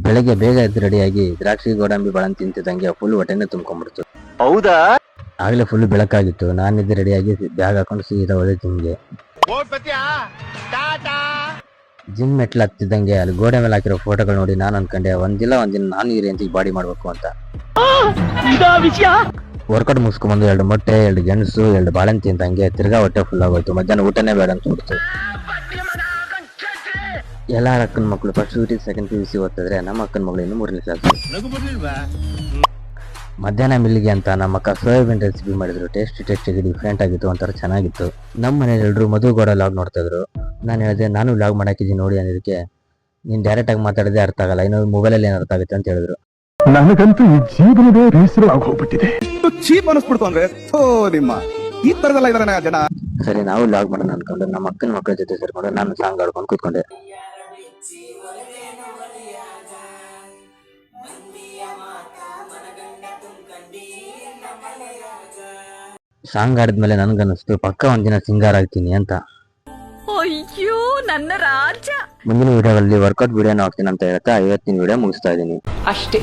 ಬೆಳಗ್ಗೆ ಬೇಗ ಎದ್ದು ರೆಡಿಯಾಗಿ ದ್ರಾಕ್ಷಿ ಗೋಡಂಬಿ ಬಾಳೆಹಣ್ಣು ತಿಂತಿದ್ದಂಗೆ ಫುಲ್ ಹೊಟ್ಟೆನೆ ತುಂಬ್ಕೊಂಡ್ಬಿಡ್ತು. ಹೌದಾ? ಆಗ್ಲೇ ಫುಲ್ ಬೆಳಕಾಗಿತ್ತು. ನಾನಿದ್ದು ರೆಡಿಯಾಗಿ ಬ್ಯಾಗ್ ಹಾಕೊಂಡು ಸೀದಾ ಹೋದೆ ಜಿಮ್ಗೆ. ಜಿಮ್ ಮೆಟ್ಲು ಹತ್ತಿದ್ದಂಗೆ ಅಲ್ಲಿ ಗೋಡೆ ಮೇಲೆ ಹಾಕಿರೋ ಫೋಟೋಗಳು ನೋಡಿ ನಾನು ಅನ್ಕೊಂಡೆ ಒಂದಿನ ನಾನು ಈ ರೇಂಜಿಗೆ ಬಾಡಿ ಮಾಡ್ಬೇಕು ಅಂತ. ವರ್ಕೌಟ್ ಮುಗಿಸ್ಕೊಂಡ್ಬಂದು 2 ಮೊಟ್ಟೆ, 2 ಗೆಣಸು, 2 ಬಾಳೆಹಣ್ಣು ತಿಂದಂಗೆ ತಿರ್ಗಾ ಹೊಟ್ಟೆ ಫುಲ್ ಆಗೋಯ್ತು. ಮಧ್ಯಾಹ್ನ ಊಟನೇ ಬೇಡ ಅನ್ಸ್ಬಿಡ್ತು. ಎಲ್ಲ ಅಕ್ಕನ ಮಕ್ಕಳು ಫಸ್ಟ್ PUC ಸೆಕೆಂಡ್ PUC ಓದ್ತಿದ್ರೆ ನಮ್ಮ ಅಕ್ಕನ ಮಗಳು ಇನ್ನು 3ನೇ ಕ್ಲಾಸ್. ಮಧ್ಯಾಹ್ನ ಮಿಲ್ಲಿಗೆ ಅಂತ ನಮ್ಮ ಅಕ್ಕ ಸೋಯಾಬೀನ್ ರೆಸಿಪಿ ಮಾಡಿದ್ರು. ಟೇಸ್ಟಿ ಡಿಫ್ರೆಂಟ್ ಆಗಿತ್ತು, ಒಂಥರ ಚೆನ್ನಾಗಿತ್ತು. ನಮ್ಮ ಮನೇಲಿ ಎಲ್ಲರೂ ಮಧು ಗೌಡ ಲಾಗ್ ನೋಡ್ತಾ ಇದ್ರು. ನಾನು ಹೇಳಿದೆ ನಾನು ಲಾಗ್ ಮಾಡಾಕಿದ್ದೀನಿ ನೋಡಿ ಅನ್ನೋದಕ್ಕೆ, ನೀನ್ ಡೈರೆಕ್ಟ್ ಆಗಿ ಮಾತಾಡೋದೇ ಅರ್ಥ ಆಗಲ್ಲ, ಇನ್ನು ಮೊಬೈಲಲ್ಲಿ ಏನು ಅರ್ಥ ಆಗುತ್ತೆ ಅಂತ ಹೇಳಿದ್ರು. ನನಗಂತೂ ಈ ಜೀವನವೇ ಬೇಸರ ಆಗೋಗ್ಬಿಟ್ಟಿದೆ. ಚೀಪ್ ಅನಿಸ್ಬಿಡ್ತು ಅಂದ್ರೆ ನಿಮ್ಮ ಈ ತರದಲ್ಲ ಇದಾರೆ ಜನ. ಸರಿ ನಾವು ಲಾಗ್ ಮಾಡೋಣ ಅನ್ಕೊಂಡು ನಮ್ಮ ಅಕ್ಕನ ಮಕ್ಕಳ ಜೊತೆ ಸೇರ್ಕೊಂಡು ನಾನು ಸಾಂಗ್ ಆಡ್ಕೊಂಡು ಕೂತ್ಕೊಂಡೆ. ಸಾಂಗ್ ಆಡಿದ್ಮೇಲೆ ನನ್ಗನ್ನಿಸ್ತು ಪಕ್ಕ ಒಂದಿನ ಸಿಂಗರ್ ಆಗ್ತೀನಿ ಅಂತ. ಅಯ್ಯೋ ನನ್ನ ರಾಜ. ಮುಂದಿನ ವಿಡಿಯೋಗಳಲ್ಲಿ ವರ್ಕೌಟ್ ವಿಡಿಯೋನ ಹಾಕ್ತೀನಿ ಅಂತ ಹೇಳ್ತಾ ಇವತ್ತಿನ ವಿಡಿಯೋ ಮುಗಿಸ್ತಾ ಇದ್ದೀನಿ ಅಷ್ಟೇ.